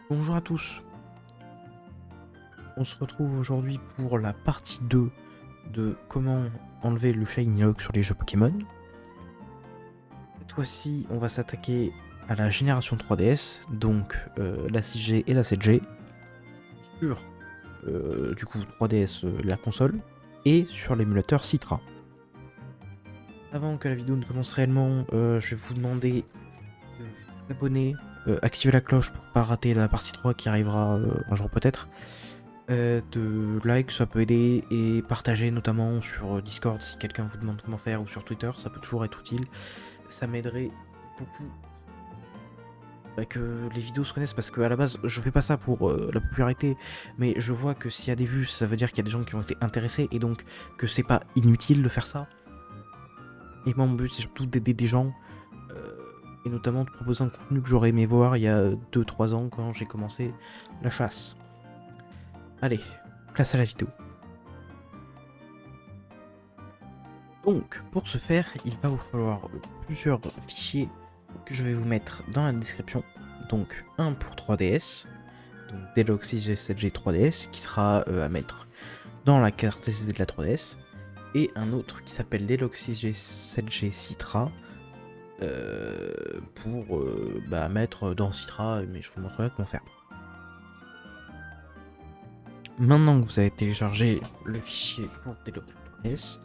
Bonjour à tous, on se retrouve aujourd'hui pour la partie 2 de comment enlever le Shiny Lock sur les jeux Pokémon. Cette fois-ci, on va s'attaquer à la génération 3DS, donc la 6G et la 7G, sur du coup 3DS la console, et sur l'émulateur Citra. Avant que la vidéo ne commence réellement, je vais vous demander de vous abonner, activer la cloche pour pas rater la partie 3 qui arrivera un jour peut-être. De like, ça peut aider, et partager notamment sur Discord si quelqu'un vous demande comment faire, ou sur Twitter, ça peut toujours être utile. Ça m'aiderait beaucoup que les vidéos se connaissent, parce qu'à la base je fais pas ça pour la popularité, mais je vois que s'il y a des vues, ça veut dire qu'il y a des gens qui ont été intéressés, et donc que c'est pas inutile de faire ça. Et moi mon but c'est surtout d'aider des gens, et notamment de proposer un contenu que j'aurais aimé voir il y a 2-3 ans quand j'ai commencé la chasse. Allez, place à la vidéo. Donc, pour ce faire, il va vous falloir plusieurs fichiers que je vais vous mettre dans la description. Donc, un pour 3DS, donc Deluxe G7G 3DS, qui sera à mettre dans la carte SD de la 3DS, et un autre qui s'appelle Deluxe G7G Citra, pour mettre dans Citra, mais je vous montrerai comment faire. Maintenant que vous avez téléchargé le fichier pour Deluxe 3DS,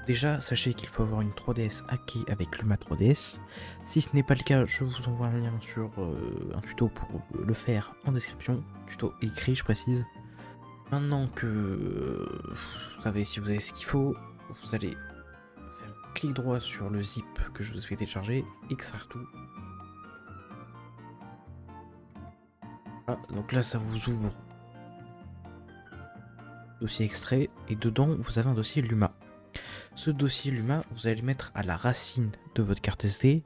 déjà, sachez qu'il faut avoir une 3DS hackée avec Luma 3DS. Si ce n'est pas le cas, je vous envoie un lien sur un tuto pour le faire en description. Tuto écrit, je précise. Maintenant que vous savez, si vous avez ce qu'il faut, vous allez faire clic droit sur le zip que je vous ai fait télécharger, extraire tout. Voilà, donc là, ça vous ouvre dossier extrait, et dedans, vous avez un dossier Luma. Ce dossier Luma, vous allez le mettre à la racine de votre carte SD,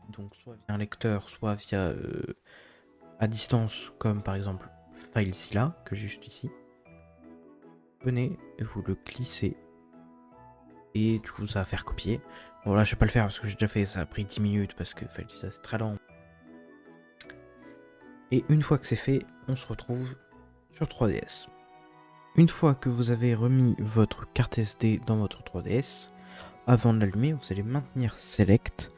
donc soit via un lecteur, soit via à distance, comme par exemple FileZilla, que j'ai juste ici. Venez, vous le glissez, et du coup ça va faire copier. Bon là je vais pas le faire parce que j'ai déjà fait, ça a pris 10 minutes parce que FileZilla c'est très lent. Et une fois que c'est fait, on se retrouve sur 3DS. Une fois que vous avez remis votre carte SD dans votre 3DS, avant de l'allumer, vous allez maintenir Select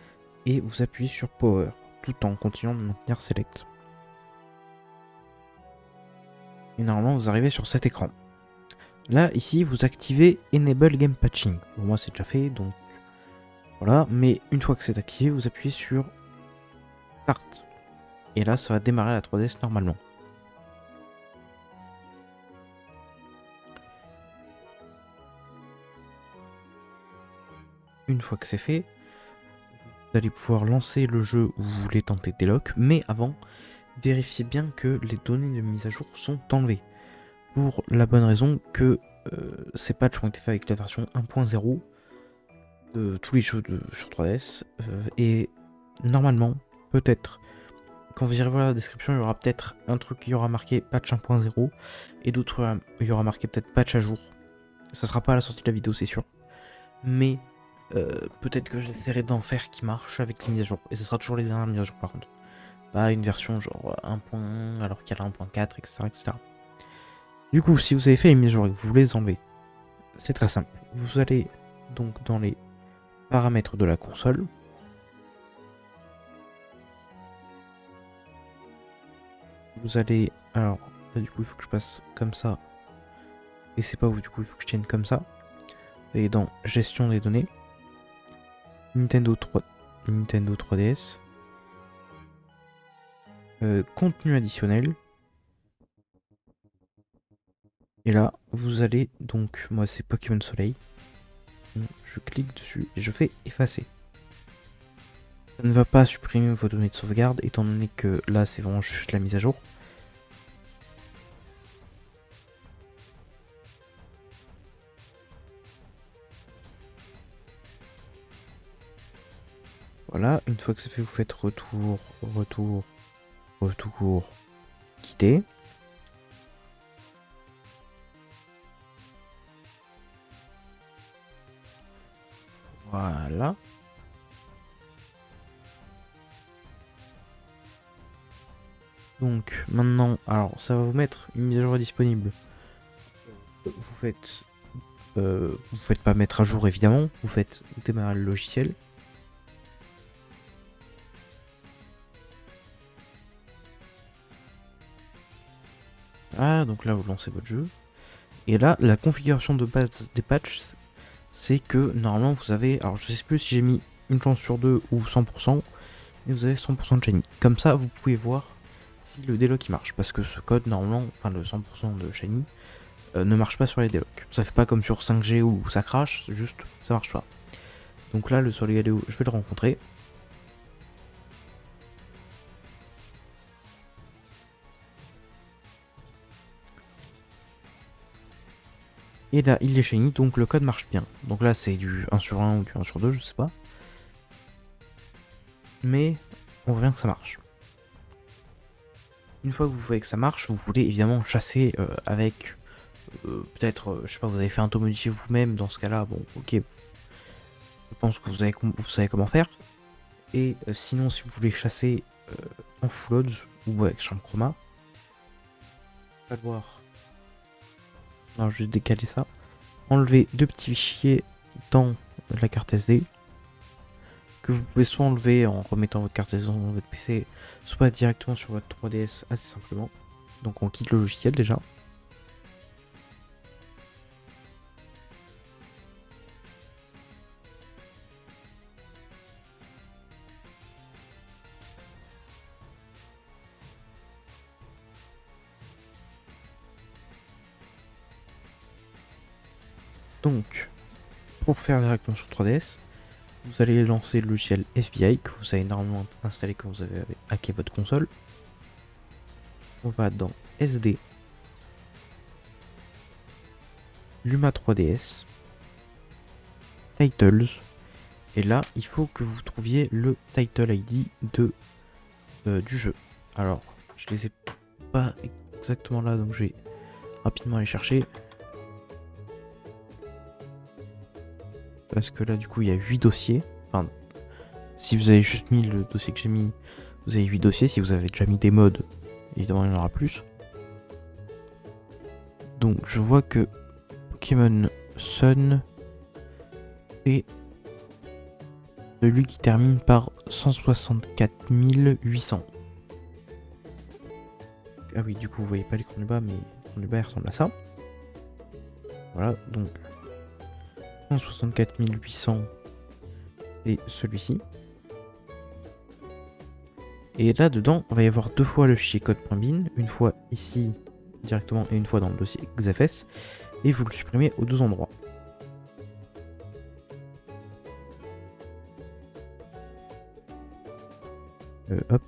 et vous appuyez sur Power, tout en continuant de maintenir Select. Et normalement, vous arrivez sur cet écran. Là, ici, vous activez Enable Game Patching. Bon, moi, c'est déjà fait, donc voilà. Mais une fois que c'est activé, vous appuyez sur Start. Et là, ça va démarrer la 3DS normalement. Une fois que c'est fait, vous allez pouvoir lancer le jeu où vous voulez tenter Deluxe, mais avant, vérifiez bien que les données de mise à jour sont enlevées. Pour la bonne raison que ces patchs ont été faits avec la version 1.0 de tous les jeux sur 3DS. Et normalement, peut-être, quand vous irez voir la description, il y aura peut-être un truc qui aura marqué patch 1.0 et d'autres, il y aura marqué peut-être patch à jour. Ça sera pas à la sortie de la vidéo, c'est sûr. Mais peut-être que j'essaierai d'en faire qui marche avec les mises à jour. Et ce sera toujours les dernières mises à jour par contre. Pas une version genre 1.1 alors qu'il y a la 1.4, etc., etc. Du coup, si vous avez fait les mises à jour et que vous voulez les enlever, c'est très simple. Vous allez donc dans les paramètres de la console. Vous allez... Alors, là du coup il faut que je passe comme ça. Et c'est pas où du coup il faut que je tienne comme ça. Et dans gestion des données. Nintendo 3DS. Contenu additionnel. Et là, vous allez donc... Moi c'est Pokémon Soleil. Je clique dessus et je fais effacer. Ça ne va pas supprimer vos données de sauvegarde étant donné que là c'est vraiment juste la mise à jour. Voilà, une fois que c'est fait, vous faites retour, retour, retour, quitter. Voilà. Donc maintenant, alors ça va vous mettre une mise à jour disponible. Vous faites pas mettre à jour évidemment, vous faites démarrer le logiciel. Ah, donc là vous lancez votre jeu. Et là, la configuration de base des patchs, c'est que normalement vous avez, alors je sais plus si j'ai mis une chance sur deux ou 100%, mais vous avez 100% de shiny. Comme ça, vous pouvez voir si le déloc il marche, parce que ce code normalement, enfin le 100% de shiny, ne marche pas sur les délocs. Ça fait pas comme sur 5G où ça crache, c'est juste ça marche pas. Donc là, le Solgaleo, je vais le rencontrer. Et là, il est shiny, donc le code marche bien. Donc là, c'est du 1 sur 1 ou du 1 sur 2, je sais pas. Mais on voit bien que ça marche. Une fois que vous voyez que ça marche, vous voulez évidemment chasser avec peut-être, je sais pas, vous avez fait un taux modifié vous-même. Dans ce cas-là, bon, ok, je pense que vous savez comment faire. Et sinon, si vous voulez chasser en full odds ou avec champ chroma, pas le voir. Alors, je vais décaler ça. Enlever deux petits fichiers dans la carte SD que vous pouvez soit enlever en remettant votre carte SD dans votre PC, soit directement sur votre 3DS assez simplement. Donc on quitte le logiciel déjà. Donc, pour faire directement sur 3DS, vous allez lancer le logiciel FBI que vous avez normalement installé quand vous avez hacké votre console. On va dans SD, Luma 3DS, Titles, et là il faut que vous trouviez le Title ID du jeu. Alors, je les ai pas exactement là, donc je vais rapidement aller chercher. Parce que là, du coup, il y a 8 dossiers. Enfin, si vous avez juste mis le dossier que j'ai mis, vous avez 8 dossiers. Si vous avez déjà mis des mods, évidemment, il y en aura plus. Donc, je vois que Pokémon Sun, c'est celui qui termine par 164 800. Ah oui, du coup, vous voyez pas l'écran du bas, mais l'écran du bas, il ressemble à ça. Voilà, donc 164 800, c'est celui-ci. Et là dedans, il va y avoir deux fois le fichier code.bin, une fois ici directement et une fois dans le dossier XFS, et vous le supprimez aux deux endroits. Hop.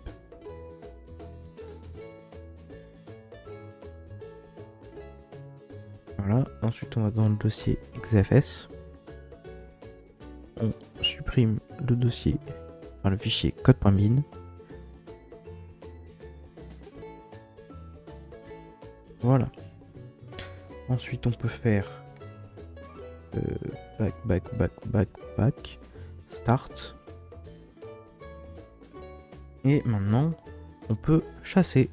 Voilà, ensuite on va dans le dossier XFS. On supprime le dossier, enfin le fichier code.bin. Voilà. Ensuite on peut faire back, start. Et maintenant on peut chasser.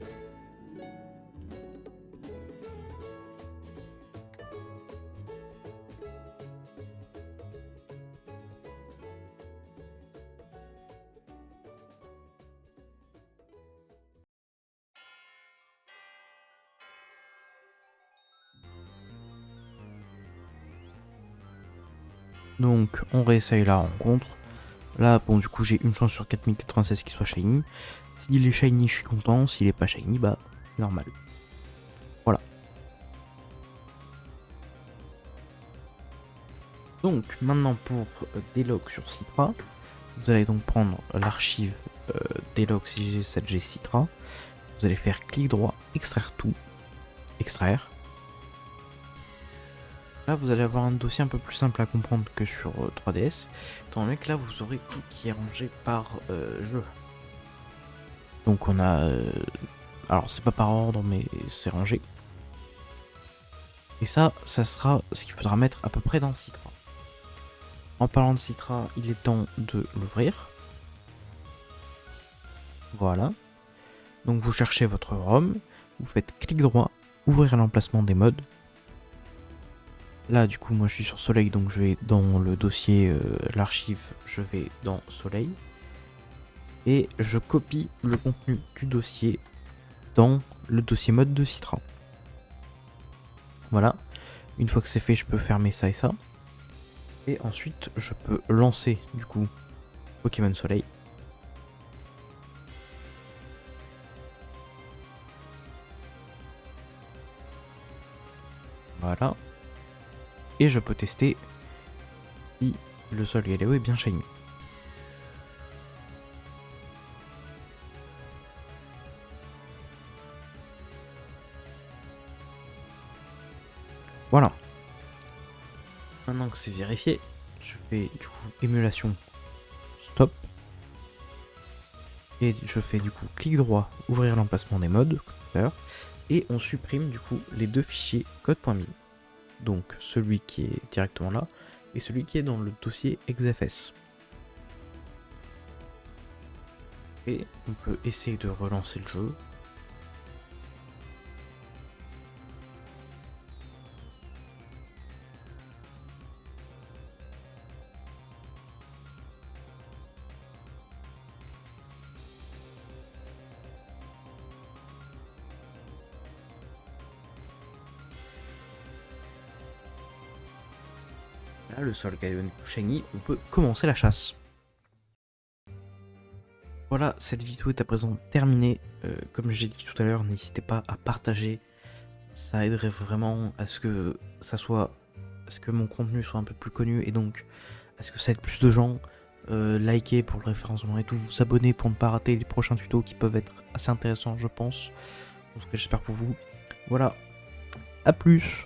Donc on réessaye la rencontre. Là, bon, du coup, j'ai une chance sur 4096 qu'il soit shiny. S'il est shiny, je suis content. S'il est pas shiny, bah, normal. Voilà. Donc, maintenant pour Deloc sur Citra, vous allez donc prendre l'archive Deloc 6G7G Citra. Vous allez faire clic droit, extraire tout, extraire. Là, vous allez avoir un dossier un peu plus simple à comprendre que sur 3DS. Étant donné que là, vous aurez tout qui est rangé par jeu. Donc, on a. Alors, c'est pas par ordre, mais c'est rangé. Et ça sera ce qu'il faudra mettre à peu près dans Citra. En parlant de Citra, il est temps de l'ouvrir. Voilà. Donc vous cherchez votre ROM, vous faites clic droit, ouvrir l'emplacement des modes. Là du coup moi je suis sur Soleil, donc je vais dans le dossier l'archive, je vais dans Soleil. Et je copie le contenu du dossier dans le dossier mode de Citra. Voilà. Une fois que c'est fait, je peux fermer ça et ça. Et ensuite, je peux lancer du coup Pokémon Soleil. Voilà. Et je peux tester si le sol Galeo est bien shiny. Voilà. Maintenant que c'est vérifié, je fais du coup émulation stop. Et je fais du coup clic droit, ouvrir l'emplacement des modes, et on supprime du coup les deux fichiers code.bin. Donc celui qui est directement là et celui qui est dans le dossier XFS. Et on peut essayer de relancer le jeu. Là, le sol Galeo shiny, on peut commencer la chasse. Voilà, cette vidéo est à présent terminée. Comme j'ai dit tout à l'heure, n'hésitez pas à partager. Ça aiderait vraiment à ce que mon contenu soit un peu plus connu et donc à ce que ça aide plus de gens. Likez pour le référencement et tout, vous abonner pour ne pas rater les prochains tutos qui peuvent être assez intéressants, je pense. En tout cas, j'espère pour vous. Voilà, à plus.